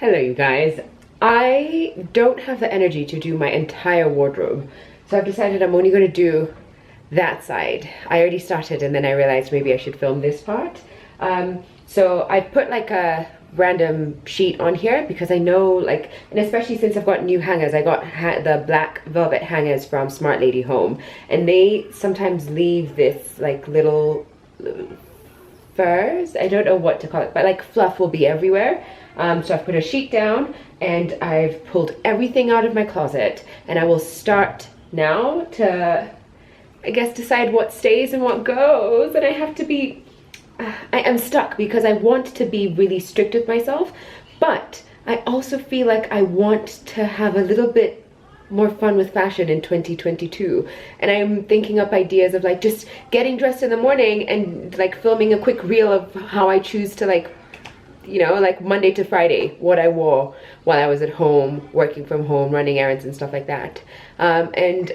Hello you guys. I don't have the energy to do my entire wardrobe, so I've decided I'm only going to do that side. I already started and then I realized maybe I should film this part. So I put like a random sheet on here because I know, like, and especially since I've got new hangers, I got the black velvet hangers from Smart Lady Home, and they sometimes leave this like little furs, I don't know what to call it, but like fluff will be everywhere. So I've put a sheet down and I've pulled everything out of my closet, and I will start now to, I guess, decide what stays and what goes. And I have to be, I am stuck because I want to be really strict with myself, but I also feel like I want to have a little bit more fun with fashion in 2022, and I'm thinking up ideas of like just getting dressed in the morning and like filming a quick reel of how I choose to, like, you know, like Monday to Friday, what I wore while I was at home, working from home, running errands and stuff like that. And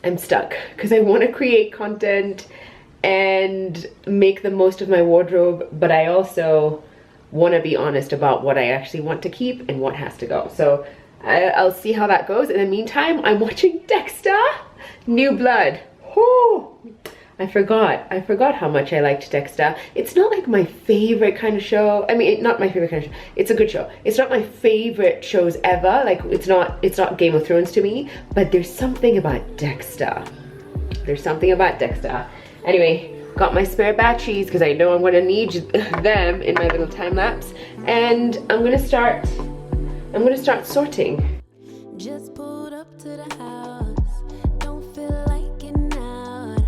I'm stuck because I want to create content and make the most of my wardrobe, but I also want to be honest about what I actually want to keep and what has to go. So I'll see how that goes. In the meantime, I'm watching Dexter, New Blood. Oh, I forgot how much I liked Dexter. It's not like my favorite kind of show. I mean, not my favorite kind of show. It's a good show. It's not my favorite shows ever. Like, it's not Game of Thrones to me, but there's something about Dexter. There's something about Dexter. Anyway, got my spare batteries because I know I'm gonna need them in my little time lapse, and I'm gonna start sorting. Just pulled up to the house, don't feel like getting out.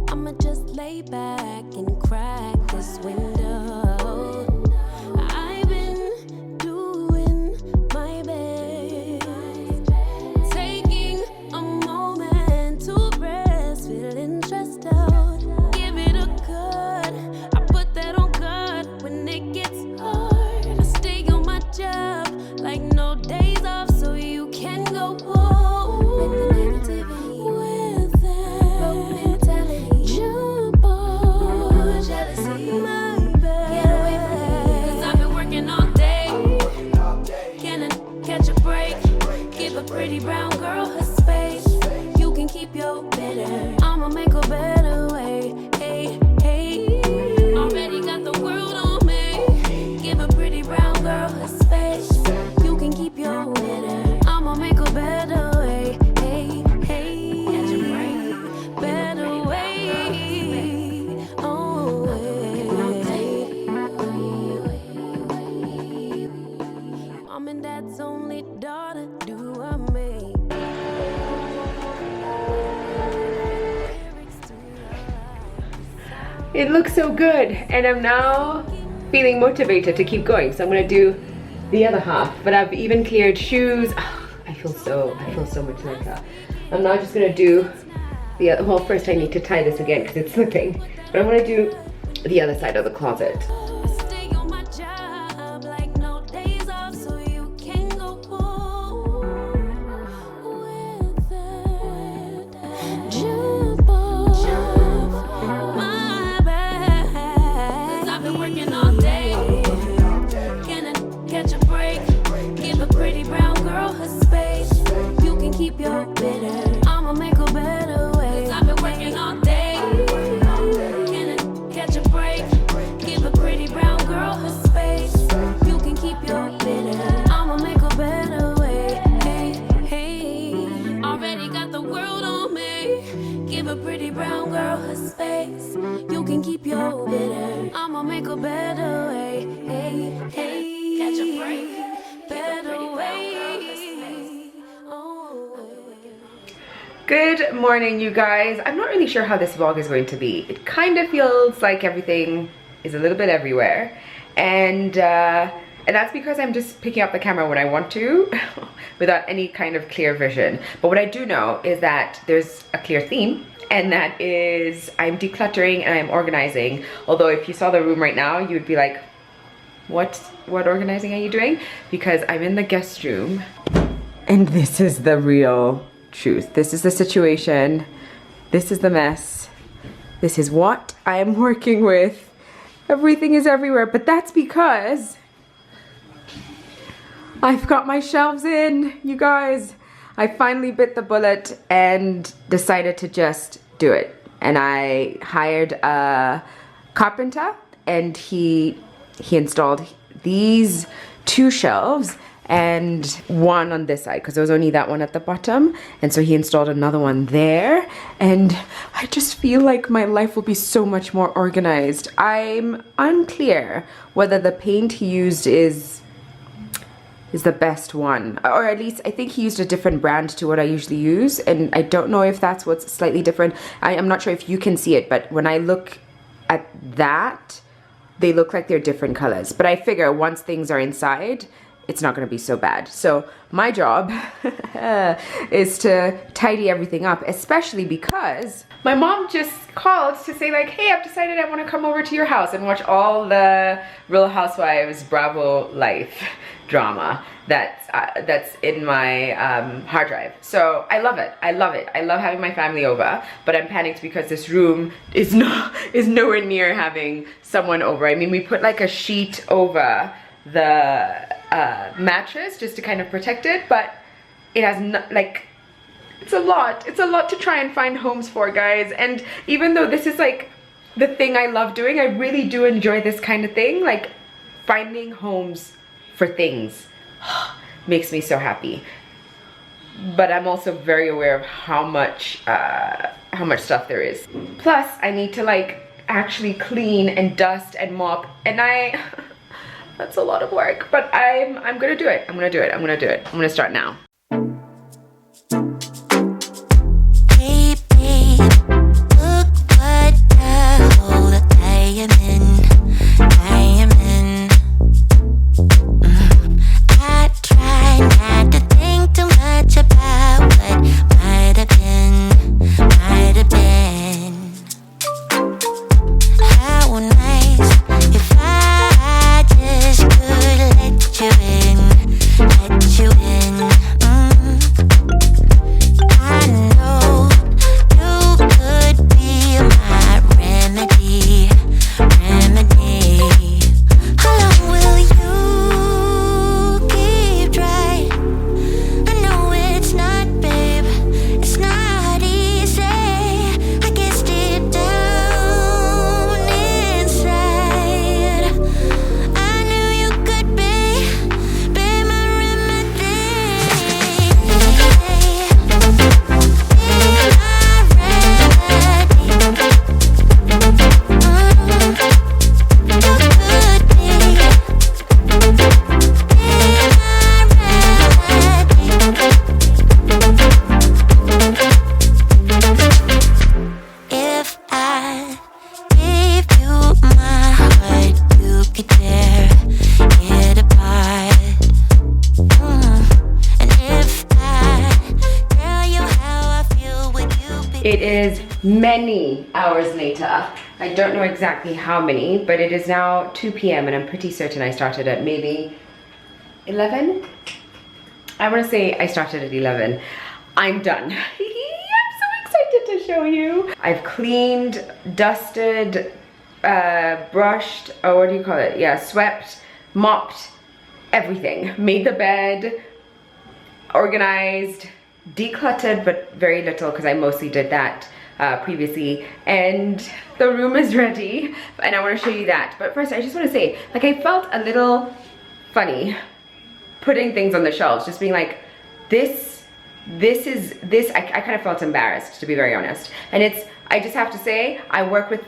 I'ma just lay back and crack this window. I've been doing my best, taking a moment to rest, feeling stressed out. Give it a good, I put that on God when it gets hard. I stay on my job like no days off, so you can go home with that broke mentality. Jump on jealousy, my bad. Get away from me, 'cause I've been working all day. Can I catch a break? Give a pretty brown girl her space. You can keep your bitter, I'ma make a better way. Hey, hey, already got the world on me. Give a pretty brown girl her space. You can keep your bitter, I'ma make a better way. Hey, hey, catch a break, better way. Oh, Mom and Dad's only daughter, do I make lyrics to your life? It looks so good, and I'm now feeling motivated to keep going, so I'm gonna do the other half. But I've even cleared shoes. I feel so much lighter. I'm now just gonna do the other. Well, first I need to tie this again because it's slipping, but I'm gonna do the other side of the closet. Stay on my job like no days off, so you can go home with that. Jump on my back, 'cause I've been working all day. Can I catch a break? Give a pretty brown girl her space. You can keep your bitter, I'ma make a better way. 'Cause I've been working all day. Can I catch a break? Give a pretty brown girl her space. You can keep your bitter, I'ma make a better way. Hey, hey, already got the world on me. Give a pretty brown girl her space. You can keep your bitter, I'ma make a better way. Hey, hey, catch a break, better way. Oh. Good morning, you guys. I'm not really sure how this vlog is going to be. It kind of feels like everything is a little bit everywhere, and that's because I'm just picking up the camera when I want to without any kind of clear vision. But what I do know is that there's a clear theme, and that is I'm decluttering and I'm organizing. Although if you saw the room right now, you would be like, what organizing are you doing? Because I'm in the guest room, and this is the real truth. This is the situation. This is the mess. This is what I am working with. Everything is everywhere, but that's because I've got my shelves in, you guys. I finally bit the bullet and decided to just do it. And I hired a carpenter and he installed these 2 shelves and one on this side because there was only that one at the bottom, and so he installed another one there, and I just feel like my life will be so much more organized. I'm unclear whether the paint he used is the best one, or at least I think he used a different brand to what I usually use, and I don't know if that's what's slightly different. I'm not sure if you can see it, but when I look at that, they look like they're different colors, but I figure once things are inside, it's not going to be so bad. So my job is to tidy everything up, especially because my mom just called to say like, hey, I've decided I want to come over to your house and watch all the Real Housewives Bravo life drama that's in my hard drive. So I love it. I love it. I love having my family over, but I'm panicked because this room is nowhere near having someone over. I mean, we put like a sheet over the mattress just to kind of protect it, but it has like, it's a lot to try and find homes for, guys. And even though this is like the thing I love doing, I really do enjoy this kind of thing, like finding homes for things makes me so happy. But I'm also very aware of how much stuff there is. Plus I need to like actually clean and dust and mop, and that's a lot of work, but I'm gonna do it. I'm gonna start now. Hey babe, look what the hole I am in. I try not to think too much about what might have been. How nice if I just could let you in. I know you could be my remedy. How long will you keep trying? I know it's not, babe, it's not easy. I guess deep down inside, I knew you could be my remedy. If I gave you my heart, you could tear it apart. And if I tell you how I feel, would you be? It is many hours later. I don't know exactly how many, but it is now 2 p.m. and I'm pretty certain I started at maybe 11? I want to say I started at 11. I'm done. I'm so excited to show you. I've cleaned, dusted, brushed, or what do you call it? Yeah, swept, mopped, everything. Made the bed, organized, decluttered, but very little because I mostly did that previously, and the room is ready and I want to show you that. But first I just want to say, like, I felt a little funny putting things on the shelves, just being like, I kind of felt embarrassed, to be very honest. And I just have to say, I work with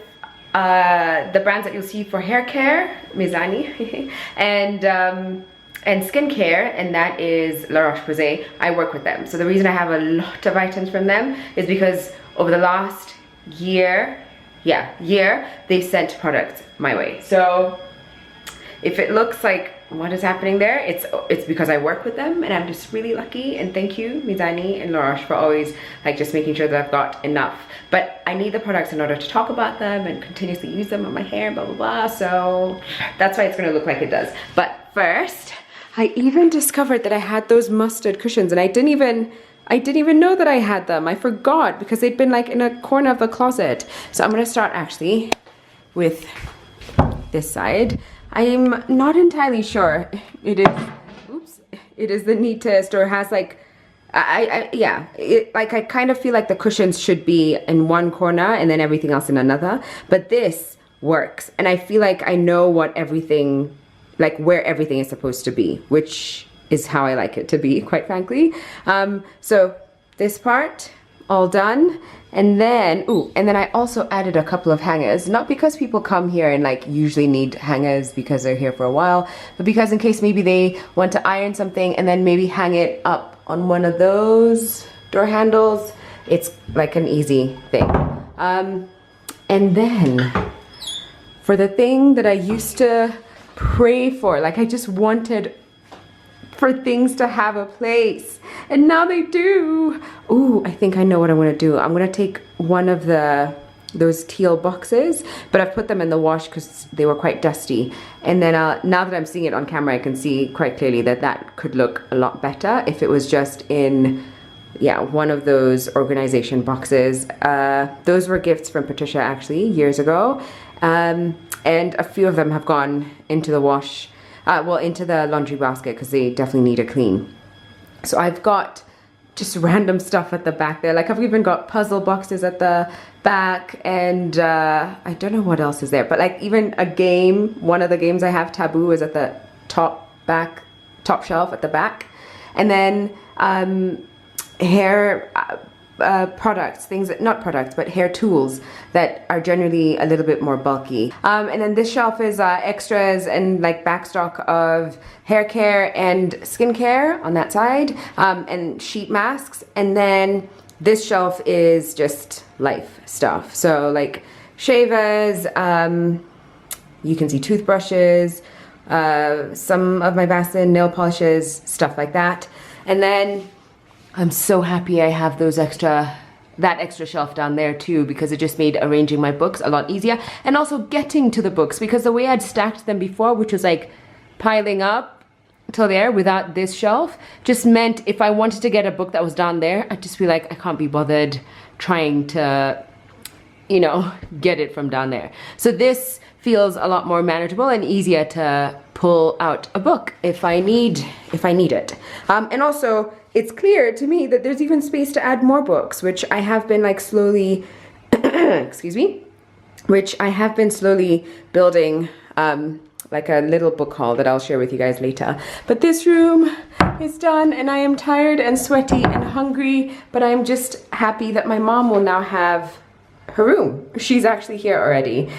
the brands that you'll see for hair care, Mizani, and skincare, and that is Roche Posay. I work with them. So the reason I have a lot of items from them is because over the last year, they've sent products my way. So if it looks like what is happening there, it's because I work with them, and I'm just really lucky. And thank you, Mizani and Roche, for always like just making sure that I've got enough. But I need the products in order to talk about them and continuously use them on my hair, blah blah blah. So that's why it's gonna look like it does. But first, I even discovered that I had those mustard cushions, and I didn't even know that I had them. I forgot because they'd been like in a corner of the closet. So I'm gonna start actually with this side. I'm not entirely sure it is, oops, it is the neatest, or has like, I kind of feel like the cushions should be in one corner and then everything else in another. But this works, and I feel like I know what everything, like where everything is supposed to be, which is how I like it to be, quite frankly. So this part all done, and then I also added a couple of hangers, not because people come here and like usually need hangers because they're here for a while, but because in case maybe they want to iron something and then maybe hang it up on one of those door handles. It's like an easy thing. And then for the thing that I used to pray for, like I just wanted for things to have a place, and now they do. Ooh, I think I know what I want to do. I'm gonna take one of those teal boxes, but I've put them in the wash because they were quite dusty, and then now that I'm seeing it on camera, I can see quite clearly that that could look a lot better if it was just in, yeah, one of those organization boxes. Those were gifts from Patricia actually years ago, and a few of them have gone into the wash, well, into the laundry basket because they definitely need a clean. So I've got just random stuff at the back there. Like I've even got puzzle boxes at the back, and I don't know what else is there, but like even a game, one of the games I have, Taboo, is at the top shelf at the back. And then hair products, things that, not products, but hair tools that are generally a little bit more bulky. And then this shelf is extras and like backstock of hair care and skincare on that side, and sheet masks. And then this shelf is just life stuff. So like shavers, you can see toothbrushes, some of my Vaseline nail polishes, stuff like that. And then I'm so happy I have that extra shelf down there too, because it just made arranging my books a lot easier, and also getting to the books, because the way I'd stacked them before, which was like piling up till there without this shelf, just meant if I wanted to get a book that was down there, I'd just be like, I can't be bothered trying to, you know, get it from down there. So this feels a lot more manageable and easier to pull out a book if I need it. And also, it's clear to me that there's even space to add more books, which I have been like slowly, excuse me, which I have been slowly building, like a little book haul that I'll share with you guys later. But this room is done, and I am tired and sweaty and hungry, but I'm just happy that my mom will now have her room. She's actually here already.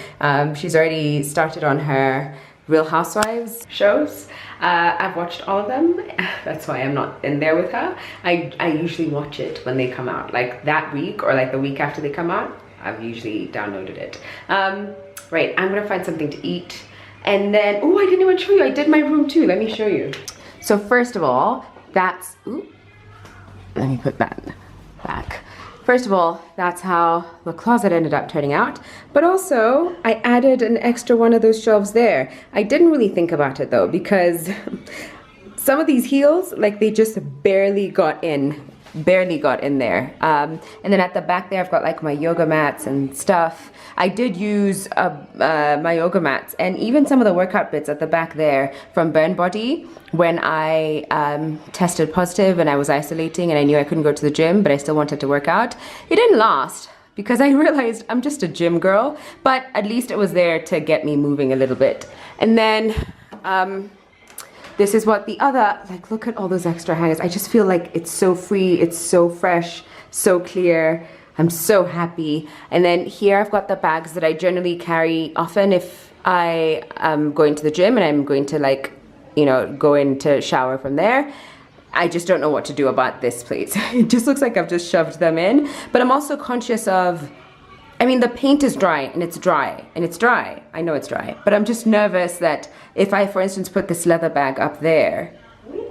She's already started on her Real Housewives shows. I've watched all of them. That's why I'm not in there with her. I usually watch it when they come out, like that week or like the week after they come out. I've usually downloaded it. Right, I'm gonna find something to eat, and then, oh, I didn't even show you, I did my room too. Let me show you. So first of all, that's, ooh, let me put that back. First of all, that's how the closet ended up turning out. But also, I added an extra one of those shelves there. I didn't really think about it though, because some of these heels, like they just barely got in there. And then at the back there, I've got like my yoga mats and stuff. I did use my yoga mats and even some of the workout bits at the back there from Burn Body when I tested positive and I was isolating and I knew I couldn't go to the gym, but I still wanted to work out. It didn't last because I realized I'm just a gym girl, but at least it was there to get me moving a little bit. And then this is what the other, like, look at all those extra hangers. I just feel like it's so free, it's so fresh, so clear. I'm so happy. And then here I've got the bags that I generally carry often if I am going to the gym and I'm going to, like, you know, go in to shower from there. I just don't know what to do about this place. It just looks like I've just shoved them in. But I'm also conscious of, I mean, the paint is dry and it's dry and it's dry. I know it's dry, but I'm just nervous that if I, for instance, put this leather bag up there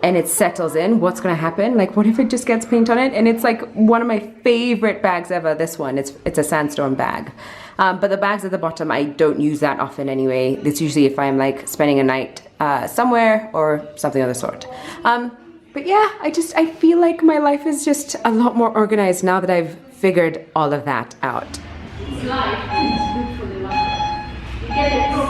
and it settles in, what's gonna happen? Like, what if it just gets paint on it? And it's like one of my favorite bags ever, this one. It's a Sandstorm bag. But the bags at the bottom, I don't use that often anyway. It's usually if I'm like spending a night somewhere or something of the sort. But yeah, I feel like my life is just a lot more organized now that I've figured all of that out. It's life, it's good for the life. You get it from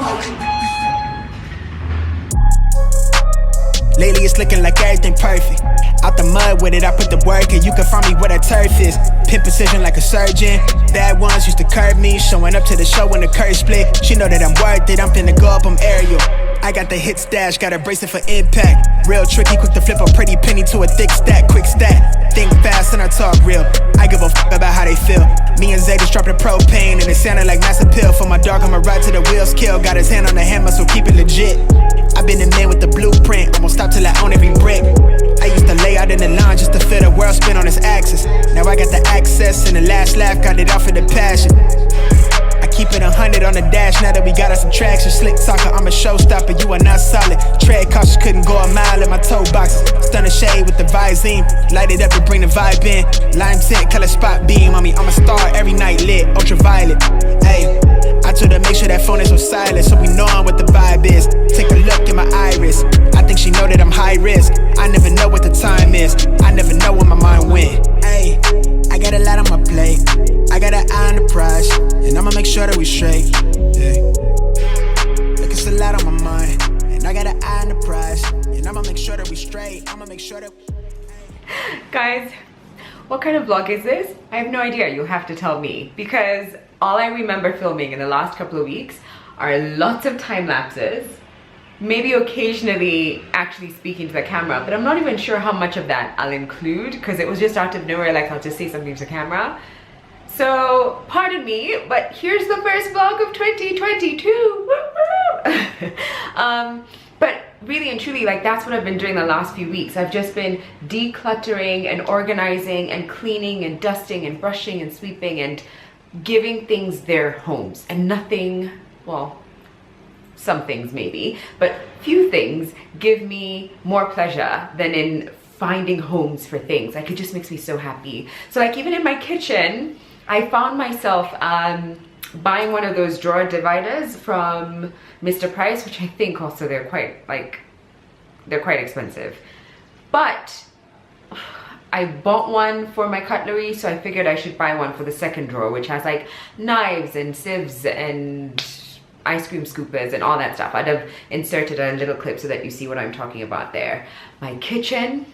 Lately it's looking like everything perfect. Out the mud with it, I put the work in. You can find me where that turf is. Pin precision like a surgeon. Bad ones used to curb me. Showing up to the show when the curve split. She know that I'm worth it, I'm finna go up, I'm aerial. I got the hit stash, got a bracelet for impact. Real tricky, quick to flip a pretty penny to a thick stack, quick stack. Think fast and I talk real. I give a fuck about how they feel. Me and Zay just dropped the propane and it sounded like mass appeal. For my dog, I'ma ride to the wheels kill. Got his hand on the hammer, so keep it legit. I've been the man with the blueprint. I won't stop till I own every brick. I used to lay out in the line just to feel the world spin on its axis. Now I got the access and the last laugh, got it off of the passion. I keep it 100 on the dash now that we got us some traction. Slick talker, I'm a showstopper, you are not solid. Tread cautious, couldn't go a mile in my toe boxes. Stun the shade with the Visine, light it up to bring the vibe in. Lime tint, color spot beam on me, I'm a star every night lit, ultraviolet. Ayy, I told her make sure that phone is on silent so we know what the vibe is. Take a look in my iris, I think she know that I'm high risk. I never know what the time is, I never know where my mind went. Ayy, I got a lot on my plate, I got an eye on the prize, and I'ma make sure that we straight. Yeah. Look, it's a lot on my mind, and I got an eye on the prize, and I'ma make sure that we straight. I'ma make sure that. Guys, what kind of vlog is this? I have no idea, you'll have to tell me, because all I remember filming in the last couple of weeks are lots of time lapses, maybe occasionally actually speaking to the camera, but I'm not even sure how much of that I'll include because it was just out of nowhere, like I'll just say something to the camera. So pardon me, but here's the first vlog of 2022. But really and truly, like, that's what I've been doing the last few weeks. I've just been decluttering and organizing and cleaning and dusting and brushing and sweeping and giving things their homes. And nothing, well, some things maybe, but few things give me more pleasure than in finding homes for things. Like, it just makes me so happy. So like, even in my kitchen, I found myself buying one of those drawer dividers from Mr. Price, which I think also they're quite expensive. But I bought one for my cutlery, so I figured I should buy one for the second drawer, which has like knives and sieves and ice cream scoopers and all that stuff. I'd have inserted a little clip so that you see what I'm talking about there. My kitchen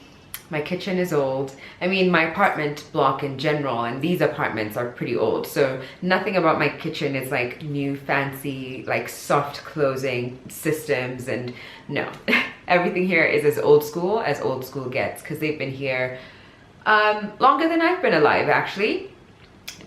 is old. I mean, my apartment block in general, and these apartments are pretty old, so nothing about my kitchen is like new, fancy, like soft closing systems, and no. Everything here is as old school gets, because they've been here longer than I've been alive, actually.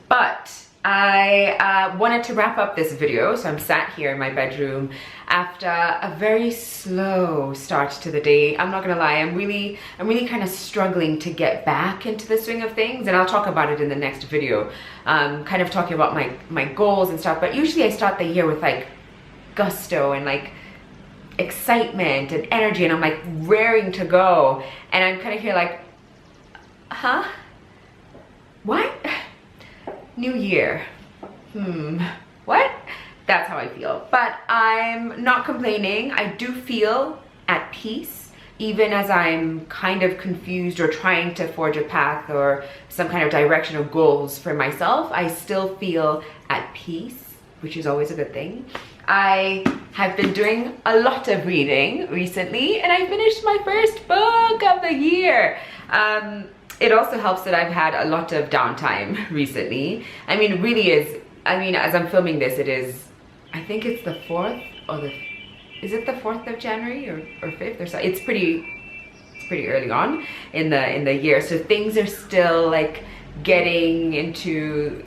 But I wanted to wrap up this video, so I'm sat here in my bedroom after a very slow start to the day. I'm not gonna lie, I'm really kind of struggling to get back into the swing of things, and I'll talk about it in the next video, kind of talking about my goals and stuff. But usually I start the year with like gusto and like excitement and energy, and I'm like raring to go, and I'm kind of here like, huh? What? New year, what? That's how I feel. But I'm not complaining. I do feel at peace, even as I'm kind of confused or trying to forge a path or some kind of direction or goals for myself. I still feel at peace, which is always a good thing. I have been doing a lot of reading recently, and I finished my first book of the year. It also helps that I've had a lot of downtime recently. I mean, it really is, I mean, as I'm filming this, it is, I think it's the 4th or is it the 4th of January or 5th or so? It's pretty early on in the year. So things are still like getting into,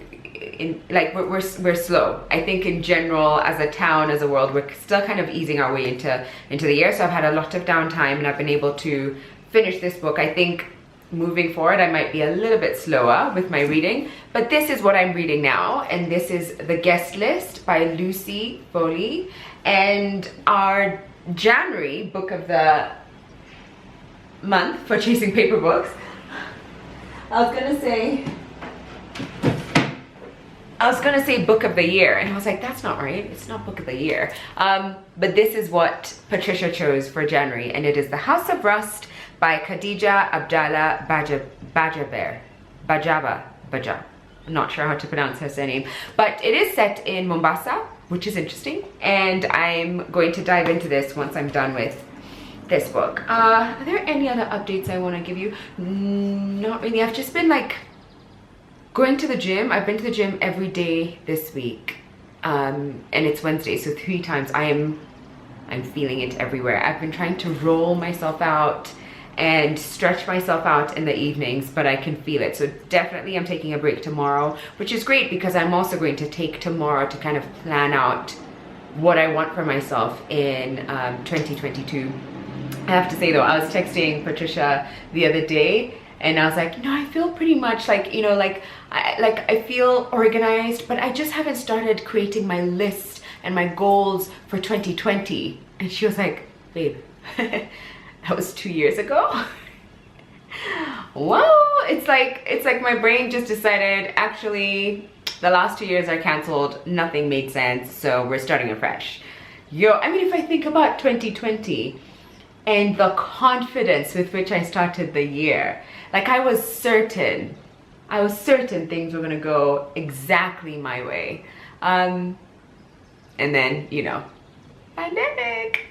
like we're slow. I think in general, as a town, as a world, we're still kind of easing our way into the year. So I've had a lot of downtime, and I've been able to finish this book. I think moving forward, I might be a little bit slower with my reading, but this is what I'm reading now, and this is The Guest List by Lucy Foley. And our January book of the month for Chasing Paper Books, I was gonna say book of the year, and I was like, that's not right, it's not book of the year. But this is what Patricia chose for January, and it is The House of Rust by Khadija Abdallah Bajaba. I'm not sure how to pronounce her surname, but it is set in Mombasa, which is interesting, and I'm going to dive into this once I'm done with this book. Are there any other updates I want to give you? Not really. I've just been like going to the gym. I've been to the gym every day this week, and it's Wednesday, so 3 times. I'm feeling it everywhere. I've been trying to roll myself out and stretch myself out in the evenings, but I can feel it. So definitely I'm taking a break tomorrow, which is great because I'm also going to take tomorrow to kind of plan out what I want for myself in 2022. I have to say though, I was texting Patricia the other day and I was like, you know, I feel pretty much like, you know, like I feel organized, but I just haven't started creating my list and my goals for 2020. And she was like, babe, that was 2 years ago. Whoa, it's like my brain just decided, actually, the last 2 years are canceled, nothing made sense, so we're starting afresh. Yo, I mean, if I think about 2020 and the confidence with which I started the year, like I was certain things were gonna go exactly my way. And then, you know, pandemic.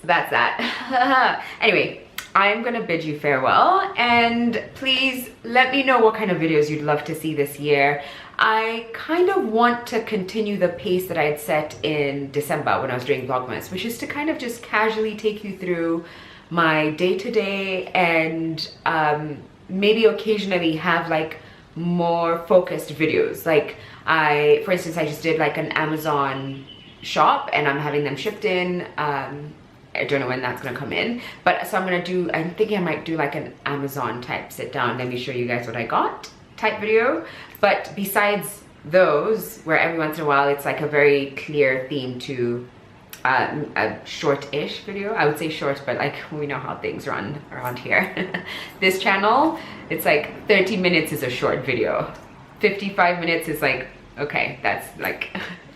So that's that. Anyway, I'm gonna bid you farewell, and please let me know what kind of videos you'd love to see this year. I kind of want to continue the pace that I had set in December when I was doing Vlogmas, which is to kind of just casually take you through my day-to-day and maybe occasionally have like more focused videos. Like for instance, I just did like an Amazon shop and I'm having them shipped in. I don't know when that's gonna come in, but so I'm thinking I might do like an Amazon type sit down, let me show you guys what I got type video. But besides those, where every once in a while it's like a very clear theme to a short-ish video. I would say short, but like we know how things run around here. This channel, it's like 30 minutes is a short video. 55 minutes is like, okay, that's like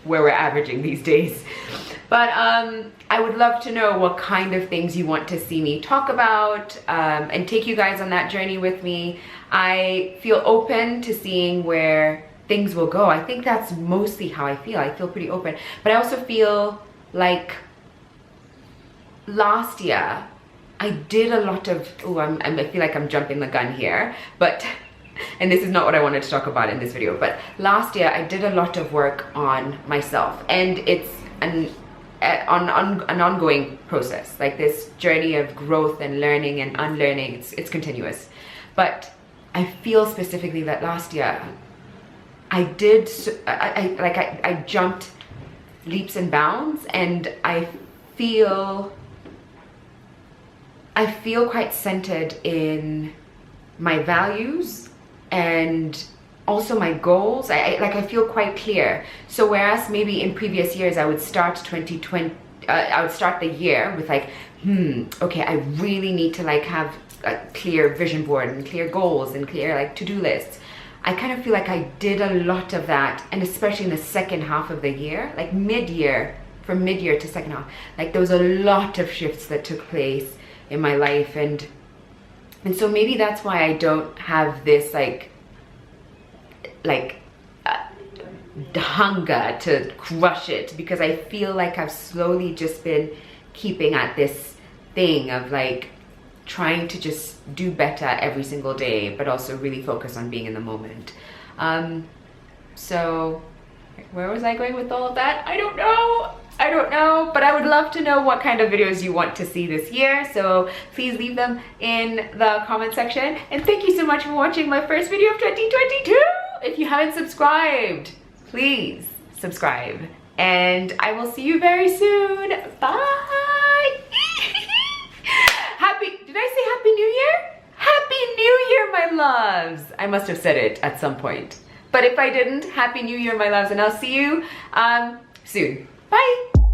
where we're averaging these days. But I would love to know what kind of things you want to see me talk about, and take you guys on that journey with me. I feel open to seeing where things will go. I think that's mostly how I feel. I feel pretty open, but I also feel like last year I did a lot of, I feel like I'm jumping the gun here, but and this is not what I wanted to talk about in this video, but last year I did a lot of work on myself, and it's an ongoing process, like this journey of growth and learning and unlearning. It's continuous. But I feel specifically that last year I jumped leaps and bounds, and I feel quite centered in my values and also my goals. I feel quite clear. So whereas maybe in previous years I would start 2020, I would start the year with like, okay, I really need to like have a clear vision board and clear goals and clear like to-do lists. I kind of feel like I did a lot of that, and especially in the second half of the year, like mid-year, from mid-year to second half, like there was a lot of shifts that took place in my life, and so maybe that's why I don't have this like hunger to crush it, because I feel like I've slowly just been keeping at this thing of like trying to just do better every single day, but also really focus on being in the moment. So where was I going with all of that? I don't know, but I would love to know what kind of videos you want to see this year, so please leave them in the comment section. And thank you so much for watching my first video of 2022. If you haven't subscribed, please subscribe, and I will see you very soon. Bye. Did I say Happy New Year? Happy New Year, my loves. I must have said it at some point, but if I didn't, Happy New Year, my loves, and I'll see you soon. Bye.